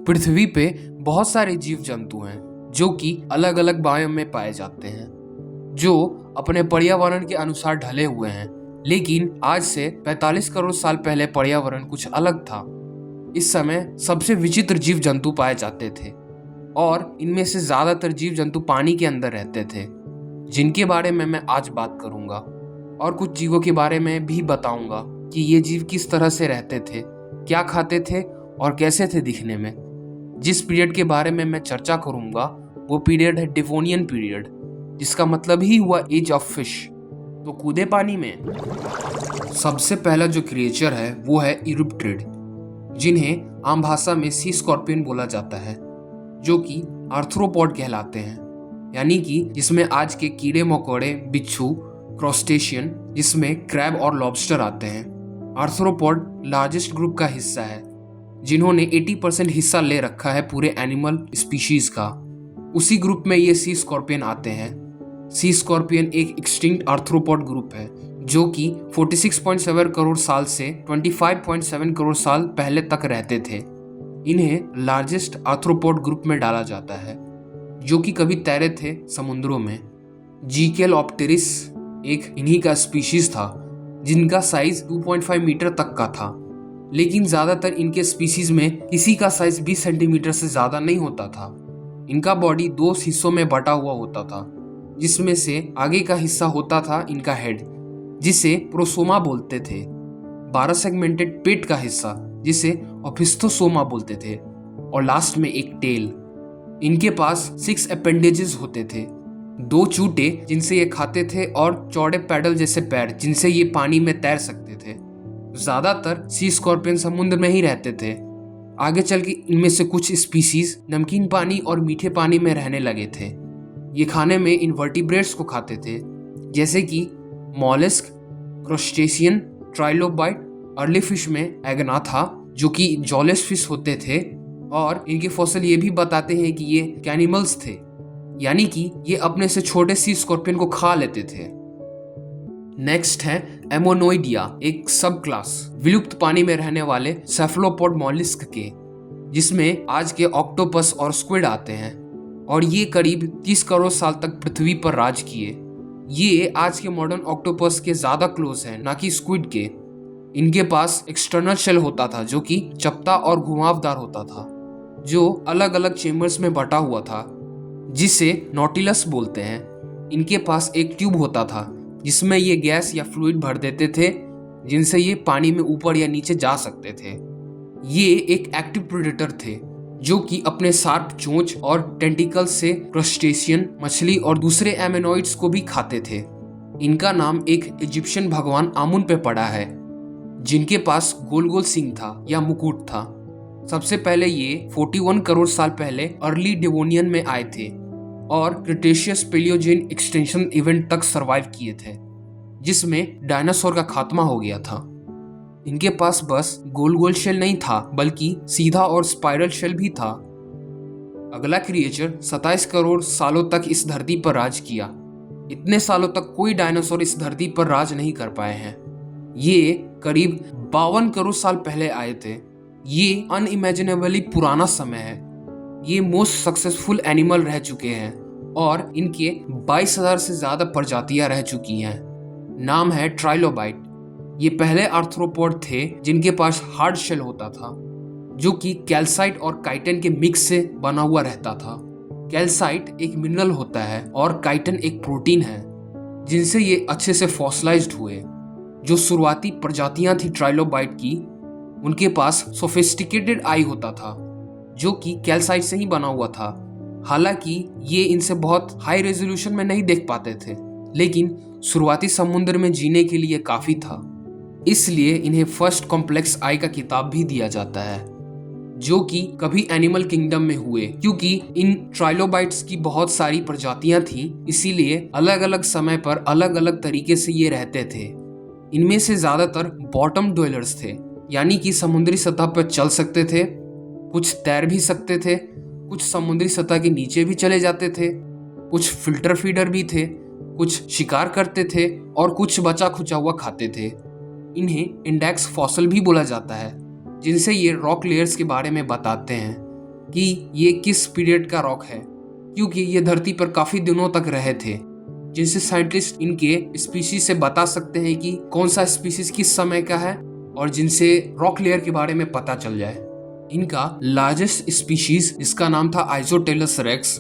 पृथ्वी पे बहुत सारे जीव जंतु हैं जो कि अलग अलग बायोम में पाए जाते हैं, जो अपने पर्यावरण के अनुसार ढले हुए हैं। लेकिन आज से 45 करोड़ साल पहले पर्यावरण कुछ अलग था। इस समय सबसे विचित्र जीव जंतु पाए जाते थे और इनमें से ज्यादातर जीव जंतु पानी के अंदर रहते थे, जिनके बारे में मैं आज बात करूंगा। और कुछ जीवों के बारे में भी बताऊंगा कि ये जीव किस तरह से रहते थे, क्या खाते थे और कैसे थे दिखने में। जिस पीरियड के बारे में मैं चर्चा करूंगा वो पीरियड है डिवोनियन पीरियड, जिसका मतलब ही हुआ एज ऑफ फिश। तो कूदे पानी में। सबसे पहला जो क्रिएचर है वो है इरिप्ट्रिड, जिन्हें आम भाषा में सी स्कॉर्पियन बोला जाता है, जो कि आर्थ्रोपॉड कहलाते हैं, यानी कि जिसमें आज के कीड़े मकोड़े, बिच्छू, क्रस्टेशियन, जिसमें क्रैब और लॉबस्टर आते हैं। आर्थ्रोपॉड लार्जेस्ट ग्रुप का हिस्सा है, जिन्होंने 80% हिस्सा ले रखा है पूरे एनिमल स्पीशीज का। उसी ग्रुप में ये सी स्कॉर्पियन आते हैं। सी स्कॉर्पियन एक एक्सटिंक्ट आर्थ्रोपॉड ग्रुप है जो कि 46.7 करोड़ साल से 25.7 करोड़ साल पहले तक रहते थे। इन्हें लार्जेस्ट आर्थ्रोपॉड ग्रुप में डाला जाता है, जो कि कभी तैरे थे समुद्रों में। जीकेलॉप्टेरिस एक इन्हीं का स्पीशीज था, जिनका साइज 2.5 मीटर तक का था। लेकिन ज्यादातर इनके स्पीशीज में किसी का साइज 20 सेंटीमीटर से ज्यादा नहीं होता था। इनका बॉडी 2 हिस्सों में बटा हुआ होता था, जिसमें से आगे का हिस्सा होता था इनका हेड, जिसे प्रोसोमा बोलते थे। 12 सेगमेंटेड पेट का हिस्सा, जिसे ओपिस्थोसोमा बोलते थे, और लास्ट में एक टेल। इनके पास 6 अपेंडेजेस होते थे, 2 चूटे जिनसे ये खाते थे और चौड़े पैडल जैसे पैर जिनसे ये पानी में तैर सकते थे। ज्यादातर सी स्कॉर्पियन समुद्र में ही रहते थे। आगे चल के इनमें से कुछ स्पीशीज नमकीन पानी और मीठे पानी में रहने लगे थे। ये खाने में इनवर्टिब्रेट्स को खाते थे, जैसे कि mollusc, crustacean, trilobite. Early fish में एगनाथा, जो कि जॉलेस फिश होते थे, और इनके फॉसिल ये भी बताते हैं कि ये कैनिमल्स थे, यानी कि ये अपने से छोटे सी स्कॉर्पियन को खा लेते थे। नेक्स्ट है एमोनोइडिया, एक सब क्लास विलुप्त पानी में रहने वाले सेफलोपोड मॉलिस्क के, जिसमें आज के ऑक्टोपस और स्क्विड आते हैं। और ये करीब 30 करोड़ साल तक पृथ्वी पर राज किए। ये आज के मॉडर्न ऑक्टोपस के ज्यादा क्लोज हैं, ना कि स्क्विड के। इनके पास एक्सटर्नल शेल होता था जो कि चपटा और घुमावदार होता था, जो अलग अलग चेम्बर्स में बटा हुआ था, जिसे नॉटिलस बोलते हैं। इनके पास एक ट्यूब होता था जिसमें ये गैस या फ्लूइड भर देते थे, जिनसे ये पानी में ऊपर या नीचे जा सकते थे। ये एक एक्टिव प्रेडेटर थे, जो कि अपने शार्प चोंच और टेंटिकल्स से क्रस्टेशियन, मछली और दूसरे एमेनोइड्स को भी खाते थे। इनका नाम एक इजिप्शियन भगवान आमुन पे पड़ा है, जिनके पास गोल गोल सिंग था या मुकुट था। सबसे पहले ये 41 करोड़ साल पहले अर्ली डेवोनियन में आए थे और क्रिटेशियस पेलियोजेन एक्सटेंशन इवेंट तक सरवाइव किए थे, जिसमें डायनासोर का खात्मा हो गया था। इनके पास बस गोल गोल शेल नहीं था, बल्कि सीधा और स्पाइरल शेल भी था। अगला क्रिएचर 27 करोड़ सालों तक इस धरती पर राज किया। इतने सालों तक कोई डायनासोर इस धरती पर राज नहीं कर पाए हैं। ये करीब 52 करोड़ साल पहले आए थे। ये अनइमेजिनेबली पुराना समय है। ये मोस्ट सक्सेसफुल एनिमल रह चुके हैं और इनके 22,000 से ज्यादा प्रजातियां रह चुकी हैं। नाम है ट्राइलोबाइट। ये पहले आर्थ्रोपोड थे जिनके पास हार्ड शेल होता था, जो कि कैल्साइट और काइटन के मिक्स से बना हुआ रहता था। कैल्साइट एक मिनरल होता है और काइटन एक प्रोटीन है, जिनसे ये अच्छे से फॉसिलाइज्ड हुए। जो शुरुआती प्रजातियां थी ट्राइलोबाइट की, उनके पास सोफिस्टिकेटेड आई होता था, जो कि कैल्साइट से ही बना हुआ था। हालांकि ये इनसे बहुत हाई रेजोल्यूशन में नहीं देख पाते थे, लेकिन शुरुआती समुद्र में जीने के लिए काफी था। इसलिए इन्हें फर्स्ट कॉम्प्लेक्स आई का किताब भी दिया जाता है, जो कि कभी एनिमल किंगडम में हुए। क्योंकि इन ट्राइलोबाइट्स की बहुत सारी प्रजातियां थी, इसीलिए अलग अलग समय पर अलग अलग तरीके से ये रहते थे। इनमें से ज्यादातर बॉटम ड्वेलर्स थे, यानी कि समुद्री सतह पर चल सकते थे, कुछ तैर भी सकते थे, कुछ समुद्री सतह के नीचे भी चले जाते थे, कुछ फिल्टर फीडर भी थे, कुछ शिकार करते थे और कुछ बचा खुचा हुआ खाते थे। इन्हें इंडेक्स फॉसिल भी बोला जाता है, जिनसे ये रॉक लेयर्स के बारे में बताते हैं। कि ये किस पीरियड का रॉक है, क्योंकि ये धरती पर काफी दिनों तक रहे थे, जिनसे साइंटिस्ट इनके स्पीशीज से बता सकते हैं कि कौन सा स्पीशीज किस समय का है और जिनसे रॉक लेयर के बारे में पता चल जाए। इनका लार्जेस्ट स्पीशीज, जिसका नाम था आइजोटेलस रेक्स,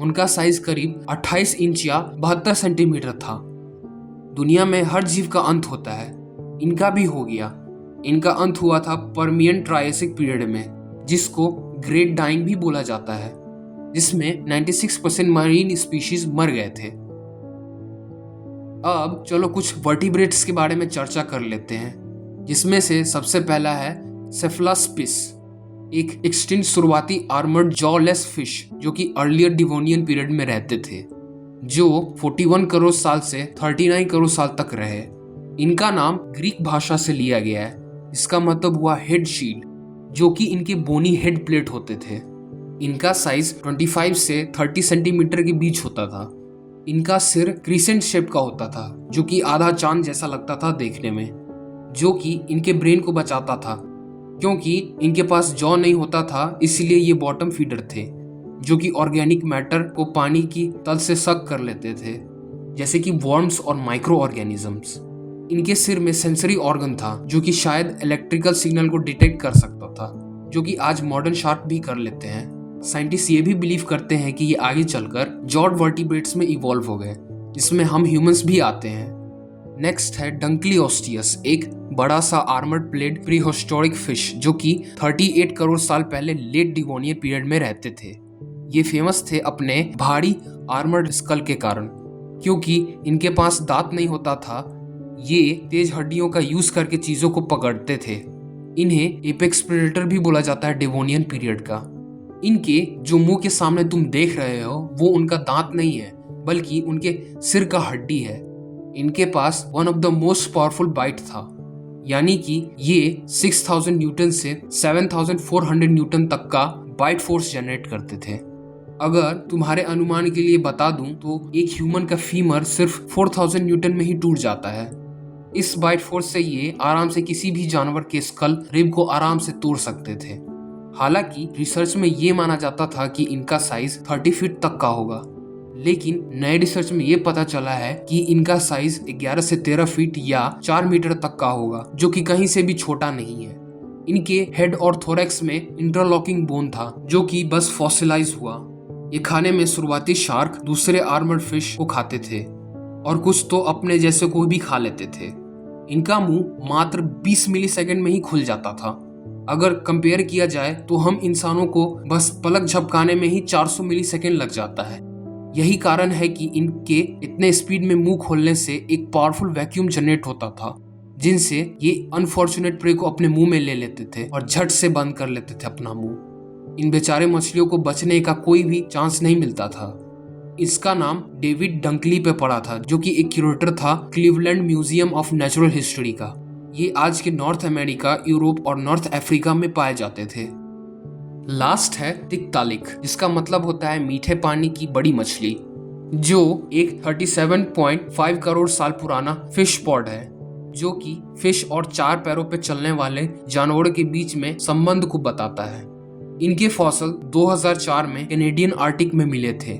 उनका साइज करीब 28 इंच या 72 सेंटीमीटर था। दुनिया में हर जीव का अंत होता है, इनका भी हो गया। इनका अंत हुआ था पर्मियन ट्रायसिक पीरियड में, जिसको ग्रेट डाइंग भी बोला जाता है, जिसमें 96% मरीन स्पीशीज मर गए थे। अब चलो कुछ वर्टिब्रेट्स के बारे में चर्चा कर लेते हैं, जिसमें से सबसे पहला है सेफलास्पिस, एक एक्सटिंक्ट शुरुआती आर्मर्ड जॉलेस फिश जो कि अर्लियर डिवोनियन पीरियड में रहते थे, जो 41 करोड़ साल से 39 करोड़ साल तक रहे। इनका नाम ग्रीक भाषा से लिया गया है, इसका मतलब हुआ हेड शील्ड, जो कि इनके बोनी हेड प्लेट होते थे। इनका साइज 25 से 30 सेंटीमीटर के बीच होता था। इनका सिर क्रिसेंट शेप का होता था, जो कि आधा चांद जैसा लगता था देखने में, जो कि इनके ब्रेन को बचाता था, क्योंकि इनके पास जॉ नहीं होता था। इसलिए ये बॉटम फीडर थे, जो कि ऑर्गेनिक मैटर को पानी की तल से सक कर लेते थे, जैसे कि वर्म्स और माइक्रो ऑर्गेनिजम्स। इनके सिर में सेंसरी ऑर्गन था, जो कि शायद इलेक्ट्रिकल सिग्नल को डिटेक्ट कर सकता था, जो कि आज मॉडर्न शार्क भी कर लेते हैं। साइंटिस्ट ये भी बिलीव करते हैं कि ये आगे चलकर जॉड वर्टिब्रेट्स में इवॉल्व हो गए, जिसमें हम ह्यूमंस भी आते हैं। नेक्स्ट है डंक्लियोस्टियस, एक बड़ा सा आर्मर्ड प्लेट प्रीहिस्टोरिक फिश, जो कि 38 करोड़ साल पहले लेट डिवोनियन पीरियड में रहते थे। ये फेमस थे अपने भारी आर्मर्ड स्कल के कारण, क्योंकि इनके पास दांत नहीं होता था। ये तेज हड्डियों का यूज करके चीजों को पकड़ते थे। इन्हें एपेक्स प्रेडेटर भी बोला जाता है डिवोनियन पीरियड का। इनके जो मुंह के सामने तुम देख रहे हो वो उनका दांत नहीं है, बल्कि उनके सिर का हड्डी है। इनके पास one of the most powerful bite था, यानी कि ये 6000 न्यूटन से 7400 न्यूटन तक का बाइट फोर्स जनरेट करते थे। अगर तुम्हारे अनुमान के लिए बता दूं तो एक ह्यूमन का फीमर सिर्फ 4000 न्यूटन में ही टूट जाता है। इस बाइट फोर्स से ये आराम से किसी भी जानवर के स्कल रिब को आराम से तोड़ सकते थे। हालांकि रिसर्च में ये माना जाता था कि इनका साइज 30 फीट तक का होगा, लेकिन नए रिसर्च में ये पता चला है कि इनका साइज 11 से 13 फीट या 4 मीटर तक का होगा, जो कि कहीं से भी छोटा नहीं है। इनके हेड और थोरैक्स में इंटरलॉकिंग बोन था, जो कि बस फॉसिलाइज हुआ। ये खाने में शुरुआती शार्क दूसरे आर्मर्ड फिश को खाते थे, और कुछ तो अपने जैसे को भी खा लेते थे। इनका मुंह मात्र 20 मिलीसेकंड में ही खुल जाता था। अगर कंपेयर किया जाए तो हम इंसानों को बस पलक झपकाने में ही 400 मिलीसेकंड लग जाता है। यही कारण है कि इनके इतने स्पीड में मुंह खोलने से एक पावरफुल वैक्यूम जनरेट होता था, जिनसे ये अनफॉर्चुनेट प्रे को अपने मुंह में ले लेते थे और झट से बंद कर लेते थे अपना मुंह। इन बेचारे मछलियों को बचने का कोई भी चांस नहीं मिलता था। इसका नाम डेविड डंकली पे पड़ा था, जो कि एक क्यूरेटर था Cleveland museum of natural history का। ये आज के नॉर्थ अमेरिका, यूरोप और नॉर्थ अफ्रीका में पाए जाते थे। लास्ट है तिकतालिक, जिसका मतलब होता है मीठे पानी की बड़ी मछली, जो एक 37.5 करोड़ साल पुराना फिश पॉड है, जो कि फिश और 4 पैरों पे चलने वाले जानवरों के बीच में संबंध को बताता है। इनके फॉसल 2004 में कैनेडियन आर्कटिक में मिले थे।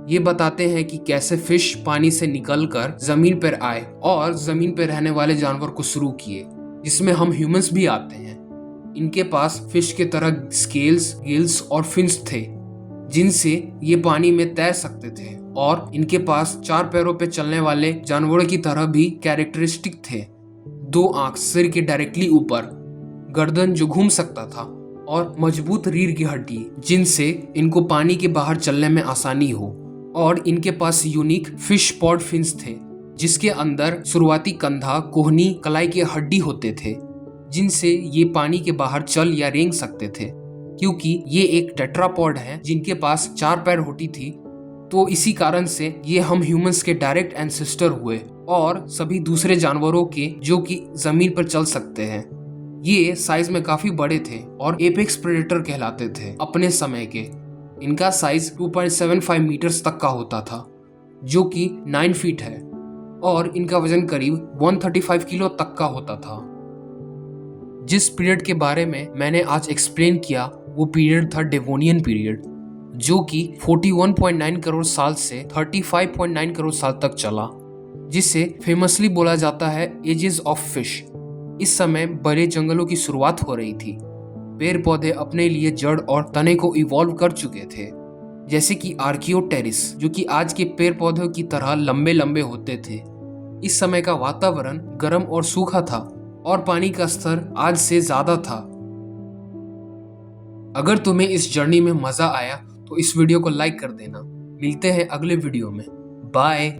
ये बताते हैं कि कैसे फिश पानी से निकलकर जमीन पर आए और जमीन पर रहने वाले जानवर को शुरू किए, जिसमें हम ह्यूमंस भी आते हैं। इनके पास फिश के तरह स्केल्स, गिल्स और फिन्स थे, जिनसे ये पानी में तैर सकते थे, और इनके पास 4 पैरों पे चलने वाले जानवरों की तरह भी कैरेक्टरिस्टिक थे। 2 आंख सिर के डायरेक्टली ऊपर, गर्दन जो घूम सकता था, और मजबूत रीढ़ की हड्डी, जिनसे इनको पानी के बाहर चलने में आसानी हो। और इनके पास यूनिक फिश पॉड फिन्स थे, जिसके अंदर शुरुआती कंधा, कोहनी, कलाई की हड्डी होते थे, जिनसे ये पानी के बाहर चल या रेंग सकते थे। क्योंकि ये एक टेट्रापॉड है जिनके पास 4 पैर होती थी, तो इसी कारण से ये हम ह्यूमंस के डायरेक्ट एंसेस्टर हुए और सभी दूसरे जानवरों के जो कि जमीन पर चल सकते हैं। ये साइज में काफी बड़े थे और एपेक्स प्रेडेटर कहलाते थे अपने समय के। इनका साइज 2.75 मीटर्स तक का होता था, जो कि 9 फीट है, और इनका वजन करीब 135 किलो तक का होता था। जिस पीरियड के बारे में मैंने आज एक्सप्लेन किया वो पीरियड था डेवोनियन पीरियड, जो कि 41.9 करोड़ साल से 35.9 करोड़ साल तक चला, जिसे फेमसली बोला जाता है एजेस ऑफ फिश। इस समय बड़े जंगलों की शुरुआत हो रही थी। पेड़ पौधे अपने लिए जड़ और तने को इवॉल्व कर चुके थे, जैसे कि आर्कियोटेरिस, जो कि आज के पेड़ पौधों की तरह लंबे लंबे होते थे। इस समय का वातावरण गर्म और सूखा था और पानी का स्तर आज से ज्यादा था। अगर तुम्हें इस जर्नी में मजा आया तो इस वीडियो को लाइक कर देना। मिलते हैं अगले वीडियो में। बाय।